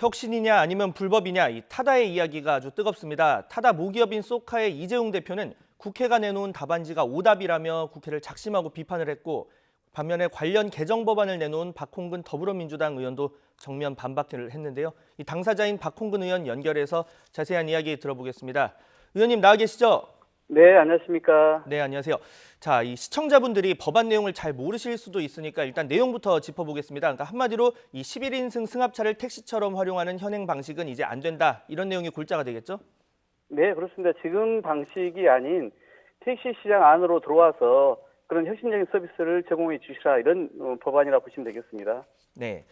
혁신이냐 아니면 불법이냐 이 타다의 이야기가 아주 뜨겁습니다. 타다 모기업인 소카의 이재용 대표는 국회가 내놓은 답안지가 오답이라며 국회를 작심하고 비판을 했고 반면에 관련 개정 법안을 내놓은 박홍근 더불어민주당 의원도 정면 반박을 했는데요. 이 당사자인 박홍근 의원 연결해서 자세한 이야기 들어보겠습니다. 의원님 나와 계시죠? 네, 안녕하십니까. 네, 안녕하세요. 자, 이 시청자분들이 법안 내용을 잘 모르실 수도 있으니까 일단 내용부터 짚어보겠습니다. 그러니까 한마디로 이 11인승 승합차를 택시처럼 활용하는 현행 방식은 이제 안 된다. 이런 내용이 골자가 되겠죠? 네, 그렇습니다. 지금 방식이 아닌 택시 시장 안으로 들어와서 그런 혁신적인 서비스를 제공해 주시라 이런 법안이라고 보시면 되겠습니다. 네.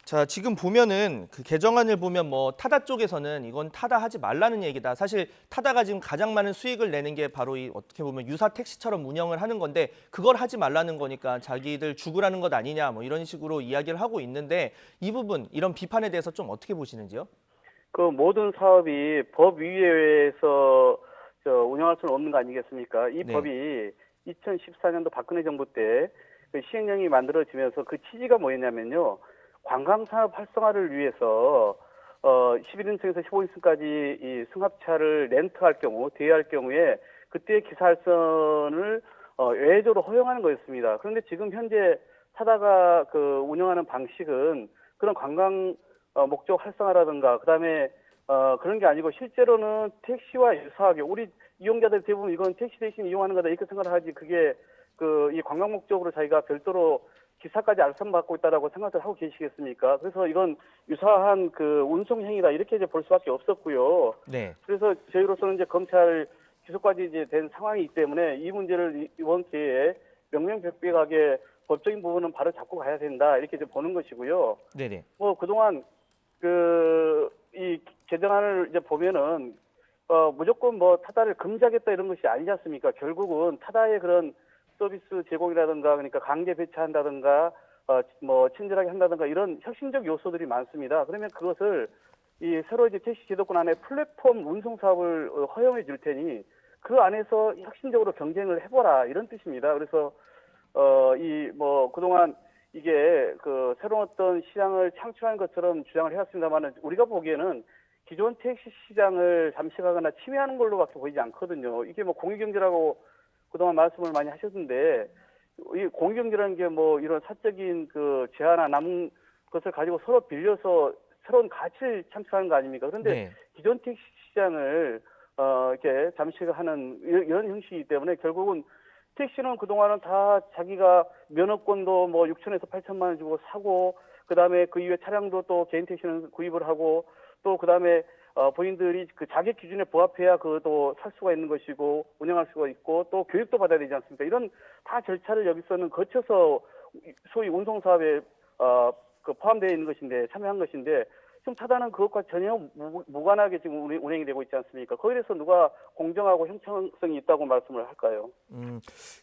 자, 지금 보면은 그 개정안을 보면 뭐 타다 쪽에서는 이건 타다 하지 말라는 얘기다. 사실 타다가 지금 가장 많은 수익을 내는 게 바로 이 어떻게 보면 유사 택시처럼 운영을 하는 건데 그걸 하지 말라는 거니까 자기들 죽으라는 것 아니냐 뭐 이런 식으로 이야기를 하고 있는데 이 부분 이런 비판에 대해서 좀 어떻게 보시는지요? 그 모든 사업이 법 위에서 운영할 수는 없는 거 아니겠습니까? 이 네. 법이 2014년도 박근혜 정부 때 그 시행령이 만들어지면서 그 취지가 뭐였냐면요. 관광산업 활성화를 위해서 11인승에서 15인승까지 이 승합차를 렌트할 경우, 대여할 경우에 그때 기사할선을 외적으로 허용하는 거였습니다. 그런데 지금 현재 타다가 그 운영하는 방식은 그런 관광 목적 활성화라든가 그다음에 그런 게 아니고 실제로는 택시와 유사하게 우리 이용자들 대부분 이건 택시 대신 이용하는 거다 이렇게 생각을 하지 그게 이 관광 목적으로 자기가 별도로 기사까지 알선받고 있다라고 생각을 하고 계시겠습니까? 그래서 이건 유사한 그 운송 행위다 이렇게 이제 볼 수밖에 없었고요. 네. 그래서 저희로서는 이제 검찰 기소까지 이제 된 상황이기 때문에 이 문제를 이번 기회에 명명백백하게 법적인 부분은 바로 잡고 가야 된다 이렇게 이제 보는 것이고요. 네네. 뭐 그동안 이 개정안을 이제 보면은 무조건 뭐 타다를 금지하겠다 이런 것이 아니지 않습니까? 결국은 타다의 그런 서비스 제공이라든가 그러니까 강제 배차한다든가 뭐 친절하게 한다든가 이런 혁신적 요소들이 많습니다. 그러면 그것을 이 새로 이제 택시 제도권 안에 플랫폼 운송 사업을 허용해 줄 테니 그 안에서 혁신적으로 경쟁을 해보라 이런 뜻입니다. 그래서 이 뭐 그동안 이게 그 새로운 어떤 시장을 창출한 것처럼 주장을 해왔습니다만은 우리가 보기에는 기존 택시 시장을 잠식하거나 침해하는 걸로밖에 보이지 않거든요. 이게 뭐 공유경제라고 그동안 말씀을 많이 하셨는데 이 공유경제라는 게 뭐 이런 사적인 그 제한이나 남은 것을 가지고 서로 빌려서 새로운 가치를 창출하는 거 아닙니까? 그런데 네. 기존 택시 시장을 이렇게 잠식하는 이런 형식이기 때문에 결국은 택시는 그동안은 다 자기가 면허권도 뭐 6천에서 8천만 원 주고 사고 그다음에 그 이후에 차량도 또 개인 택시는 구입을 하고 또 그다음에 본인들이 그 자격 기준에 부합해야 그것도 살 수가 있는 것이고 운영할 수가 있고 또 교육도 받아야 되지 않습니까? 이런 다 절차를 여기서는 거쳐서 소위 운송 사업에 그 포함되어 있는 것인데 참여한 것인데 지금 타다는 그것과 전혀 무관하게 지금 운행이 되고 있지 않습니까? 거기에 대해서 누가 공정하고 형평성이 있다고 말씀을 할까요?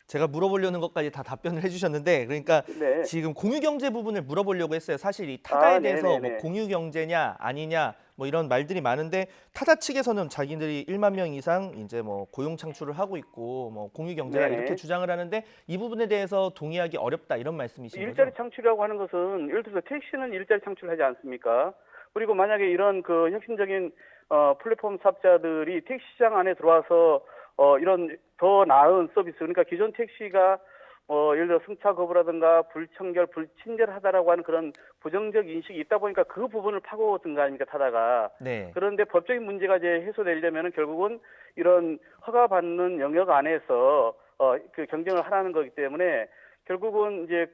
제가 물어보려는 것까지 다 답변을 해주셨는데 그러니까 네. 지금 공유경제 부분을 물어보려고 했어요. 사실 이 타다에 대해서 뭐 네네네. 공유경제냐 아니냐 뭐 이런 말들이 많은데 타다 측에서는 자기들이 1만 명 이상 이제 뭐 고용 창출을 하고 있고 뭐 공유경제야 네네. 이렇게 주장을 하는데 이 부분에 대해서 동의하기 어렵다 이런 말씀이신 거죠? 일자리 창출이라고 하는 것은 예를 들어서 택시는 일자리 창출하지 않습니까? 그리고 만약에 이런 그 혁신적인 플랫폼 사업자들이 택시 시장 안에 들어와서 이런 더 나은 서비스 그러니까 기존 택시가 예를 들어 승차 거부라든가 불청결, 불친절하다라고 하는 그런 부정적 인식이 있다 보니까 그 부분을 파고든 거 아닙니까 타다가. 네. 그런데 법적인 문제가 이제 해소되려면은 결국은 이런 허가받는 영역 안에서 그 경쟁을 하라는 거기 때문에 결국은 이제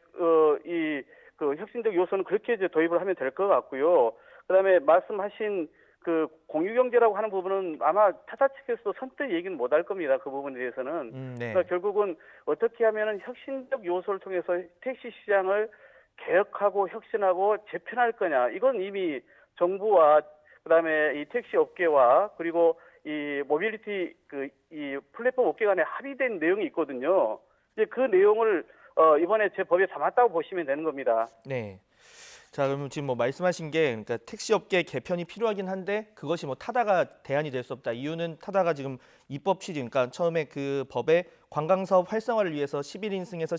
이 그 혁신적 요소는 그렇게 이제 도입을 하면 될 것 같고요. 그다음에 말씀하신 그 공유경제라고 하는 부분은 아마 타다 측에서도 선뜻 얘기는 못 할 겁니다. 그 부분에 대해서는. 네. 그러니까 결국은 어떻게 하면은 혁신적 요소를 통해서 택시 시장을 개혁하고 혁신하고 재편할 거냐. 이건 이미 정부와 그다음에 이 택시 업계와 그리고 이 모빌리티 이 플랫폼 업계 간에 합의된 내용이 있거든요. 이제 그 내용을 이번에 제 법에 담았다고 보시면 되는 겁니다. 네. 자, 그러면 지금 뭐 말씀하신 게 그러니까 택시업계 개편이 필요하긴 한데 그것이 뭐 타다가 대안이 될 수 없다. 이유는 타다가 지금 입법 취지, 그러니까 처음에 그 법에 관광사업 활성화를 위해서 11인승에서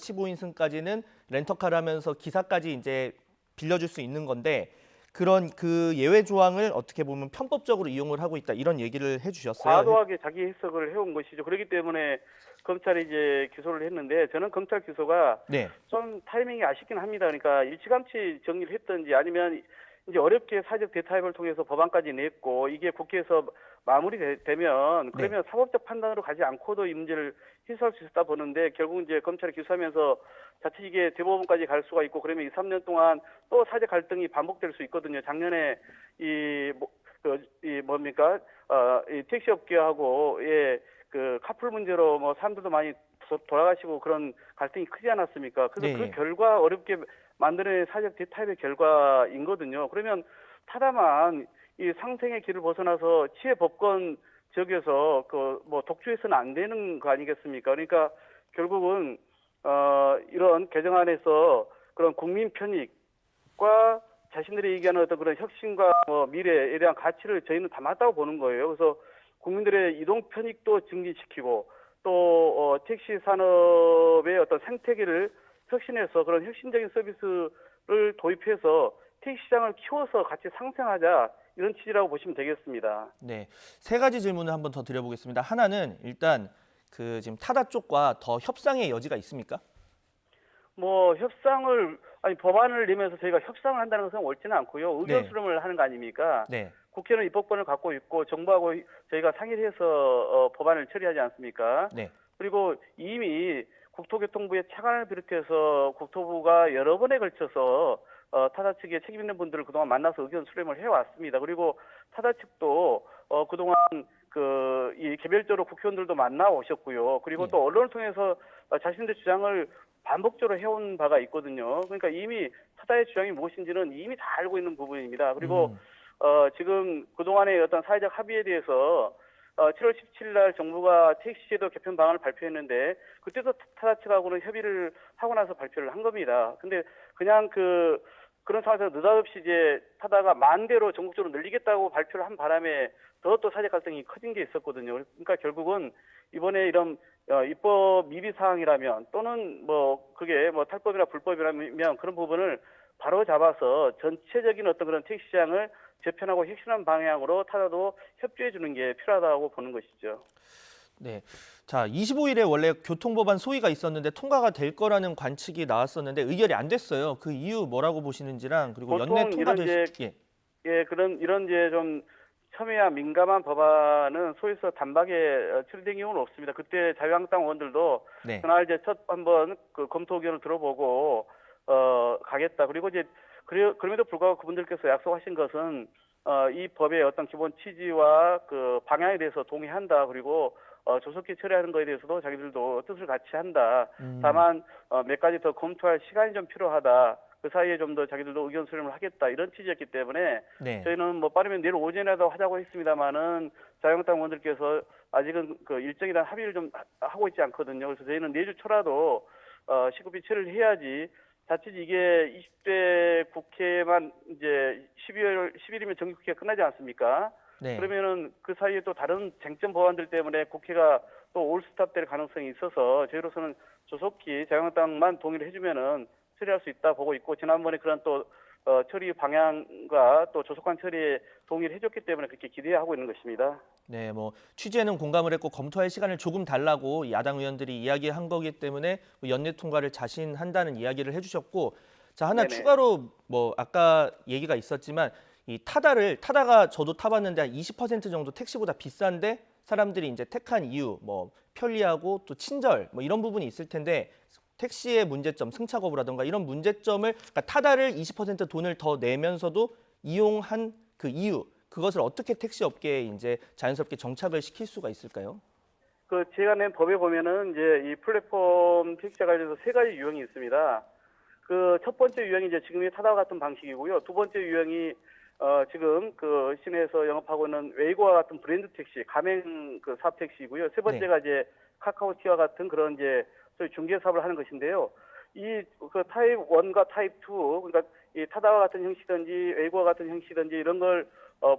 15인승까지는 렌터카를 하면서 기사까지 이제 빌려줄 수 있는 건데 그런 그 예외 조항을 어떻게 보면 편법적으로 이용을 하고 있다 이런 얘기를 해주셨어요. 과도하게 자기 해석을 해온 것이죠. 그렇기 때문에 검찰이 이제 기소를 했는데 저는 검찰 기소가 네, 좀 타이밍이 아쉽긴 합니다. 그러니까 일찌감치 정리를 했든지 아니면 이제 어렵게 사적 대타협을 통해서 법안까지 냈고 이게 국회에서 마무리되면 네, 그러면 사법적 판단으로 가지 않고도 이 문제를 해소할 수 있다 보는데 결국 이제 검찰이 기소하면서 자칫 이게 대법원까지 갈 수가 있고 그러면 2, 3년 동안 또 사적 갈등이 반복될 수 있거든요. 작년에 이 뭡니까? 이 택시 업계하고 그 카풀 문제로 뭐 사람들도 많이 돌아가시고 그런 갈등이 크지 않았습니까? 그래서 네, 그 결과 어렵게 만드는 사적 대타협의 결과인거든요. 그러면 타다만 이 상생의 길을 벗어나서 치해 법권 적에서 그 뭐 독주해서는 안 되는 거 아니겠습니까? 그러니까 결국은 이런 개정안에서 그런 국민 편익과 자신들이 얘기하는 어떤 그런 혁신과 뭐 미래에 대한 가치를 저희는 담았다고 보는 거예요. 그래서 국민들의 이동 편익도 증진시키고 또 택시 산업의 어떤 생태계를 혁신해서 그런 혁신적인 서비스를 도입해서 택시 시장을 키워서 같이 상생하자 이런 취지라고 보시면 되겠습니다. 네. 세 가지 질문을 한번 더 드려보겠습니다. 하나는 일단 그 지금 타다 쪽과 더 협상의 여지가 있습니까? 뭐 협상을 아니 법안을 내면서 저희가 협상을 한다는 것은 옳지는 않고요. 의견 네, 수렴을 하는 거 아닙니까? 네, 국회는 입법권을 갖고 있고 정부하고 저희가 상의를 해서 법안을 처리하지 않습니까? 네, 그리고 이미 국토교통부의 차관을 비롯해서 국토부가 여러 번에 걸쳐서 타다 측의 책임 있는 분들을 그동안 만나서 의견 수렴을 해왔습니다. 그리고 타다 측도 그동안 이 개별적으로 국회의원들도 만나 오셨고요. 그리고 예. 또 언론을 통해서 자신들의 주장을 반복적으로 해온 바가 있거든요. 그러니까 이미 타다의 주장이 무엇인지는 이미 다 알고 있는 부분입니다. 그리고 지금 그동안의 어떤 사회적 합의에 대해서 7월 17일 날 정부가 택시제도 개편 방안을 발표했는데 그때도 타다 측하고는 협의를 하고 나서 발표를 한 겁니다. 근데 그냥 그런 상황에서 느닷없이 이제 타다가 만대로 전국적으로 늘리겠다고 발표를 한 바람에 더 또 사회적 갈등이 커진 게 있었거든요. 그러니까 결국은 이번에 이런 입법 미비 사항이라면 또는 뭐 그게 뭐 탈법이나 불법이라면 그런 부분을 바로 잡아서 전체적인 어떤 그런 택시 시장을 재편하고 혁신한 방향으로 타다도 협조해 주는 게 필요하다고 보는 것이죠. 네. 자, 25일에 원래 교통법안 소위가 있었는데 통과가 될 거라는 관측이 나왔었는데 의결이 안 됐어요. 그 이유 뭐라고 보시는지랑 그리고 연내 보통 통과될 수, 예. 이런 이제 좀 첨예한 민감한 법안은 소위에서 단박에 처리된 경우는 없습니다. 그때 자유한국당 의원들도 네. 그날 이제 첫 한번 그 검토 의견을 들어보고 가겠다. 그리고 이제 그럼에도 불구하고 그분들께서 약속하신 것은 이 법의 어떤 기본 취지와 그 방향에 대해서 동의한다. 그리고 조속히 처리하는 것에 대해서도 자기들도 뜻을 같이 한다. 다만 몇 가지 더 검토할 시간이 좀 필요하다. 그 사이에 좀 더 자기들도 의견 수렴을 하겠다. 이런 취지였기 때문에 네. 저희는 뭐 빠르면 내일 오전이라도 하자고 했습니다만은 자유한국당 의원들께서 아직은 그 일정이란 합의를 좀 하고 있지 않거든요. 그래서 저희는 내주 초라도 시급히 처리를 해야지. 자칫 이게 20대 국회만 이제 12월 10일이면 정기국회가 끝나지 않습니까? 네. 그러면은 그 사이에 또 다른 쟁점 법안들 때문에 국회가 또 올스탑 될 가능성이 있어서 저희로서는 조속히 자유한국당만 동의를 해주면은 처리할 수 있다 보고 있고 지난번에 그런 또 처리 방향과 또 조속한 처리에 동의를 해줬기 때문에 그렇게 기대하고 있는 것입니다. 네, 뭐 취지에는 공감을 했고 검토할 시간을 조금 달라고 야당 의원들이 이야기한 거기 때문에 뭐 연내 통과를 자신한다는 이야기를 해주셨고, 자 하나 네네. 추가로 뭐 아까 얘기가 있었지만 이 타다가 저도 타봤는데 한 20% 정도 택시보다 비싼데 사람들이 이제 택한 이유 뭐 편리하고 또 친절 뭐 이런 부분이 있을 텐데 택시의 문제점 승차 거부라든가 이런 문제점을 그러니까 타다를 20% 돈을 더 내면서도 이용한 그 이유 그것을 어떻게 택시 업계에 이제 자연스럽게 정착을 시킬 수가 있을까요? 그 제가 낸 법에 보면은 이제 이 플랫폼 택시와 관련해서 세 가지 유형이 있습니다. 그 첫 번째 유형이 이제 지금의 타다와 같은 방식이고요. 두 번째 유형이 지금 그 시내에서 영업하고 있는 웨이고와 같은 브랜드 택시, 가맹 그 사업 택시이고요. 세 번째가 이제 카카오티와 같은 그런 이제 소위 중개 사업을 하는 것인데요. 이 그 타입 1과 타입 2, 그러니까 이 타다와 같은 형식이든지 웨이고와 같은 형식이든지 이런 걸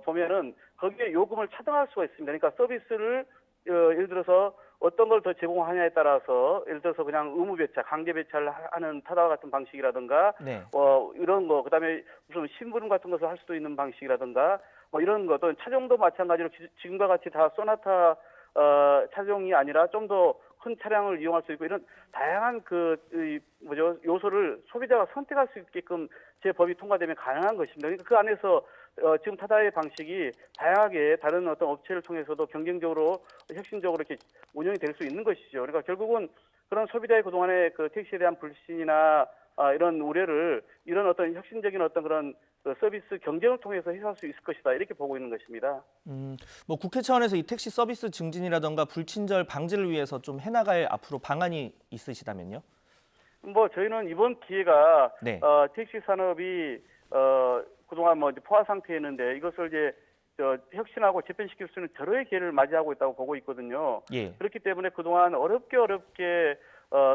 보면은 거기에 요금을 차등할 수가 있습니다. 그러니까 서비스를 예를 들어서 어떤 걸 더 제공하냐에 따라서 예를 들어서 그냥 의무 배차, 강제 배차를 하는 타다와 같은 방식이라든가 네. 이런 거 그다음에 무슨 심부름 같은 것을 할 수도 있는 방식이라든가 뭐 이런 것 또 차종도 마찬가지로 지금과 같이 다 소나타 차종이 아니라 좀 더 큰 차량을 이용할 수 있고 이런 다양한 요소를 소비자가 선택할 수 있게끔 제 법이 통과되면 가능한 것입니다. 그러니까 그 안에서 지금 타다의 방식이 다양하게 다른 어떤 업체를 통해서도 경쟁적으로 혁신적으로 이렇게 운영이 될 수 있는 것이죠. 그러니까 결국은 그런 소비자의 그동안의 그 택시에 대한 불신이나 이런 우려를 이런 어떤 혁신적인 어떤 그런 그 서비스 경쟁을 통해서 해소할 수 있을 것이다 이렇게 보고 있는 것입니다. 뭐 국회 차원에서 이 택시 서비스 증진이라던가 불친절 방지를 위해서 좀 해나갈 앞으로 방안이 있으시다면요? 뭐 저희는 이번 기회가 네. 택시 산업이 그동안 뭐 이제 포화 상태였는데 이것을 이제 혁신하고 재편시킬 수 있는 절호의 기회를 맞이하고 있다고 보고 있거든요. 예. 그렇기 때문에 그동안 어렵게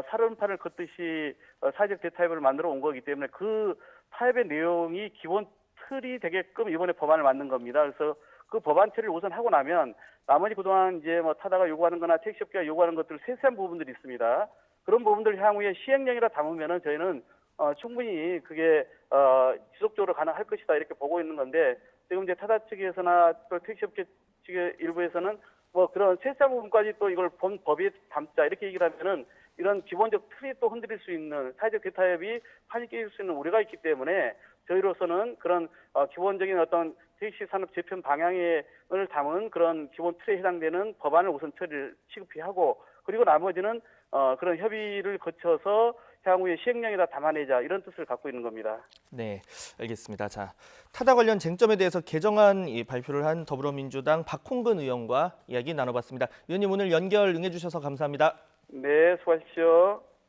살얼음판을 걷듯이 사회적 대타협을 만들어 온 거기 때문에 그 타협의 내용이 기본 틀이 되게끔 이번에 법안을 만든 겁니다. 그래서 그 법안 처리를 우선 하고 나면 나머지 그동안 이제 뭐 타다가 요구하는 거나 택시업계가 요구하는 것들 세세한 부분들이 있습니다. 그런 부분들 향후에 시행령이라 담으면은 저희는 충분히 그게 지속적으로 가능할 것이다 이렇게 보고 있는 건데 지금 이제 타다 측에서나 또 택시업계 측의 일부에서는 뭐 그런 세세한 부분까지 또 이걸 본 법에 담자 이렇게 얘기를 하면은 이런 기본적 틀이 또 흔들릴 수 있는 사회적 대타협이 판이 깨질 수 있는 우려가 있기 때문에 저희로서는 그런 기본적인 어떤 택시 산업 재편 방향을 담은 그런 기본 틀에 해당되는 법안을 우선 처리를 시급히 하고 그리고 나머지는 그런 협의를 거쳐서 향후에 시행령에다 담아내자 이런 뜻을 갖고 있는 겁니다. 네, 알겠습니다. 자, 타다 관련 쟁점에 대해서 개정안 발표를 한 더불어민주당 박홍근 의원과 이야기 나눠봤습니다. 의원님 오늘 연결 응해주셔서 감사합니다. 네, 수고하십시오.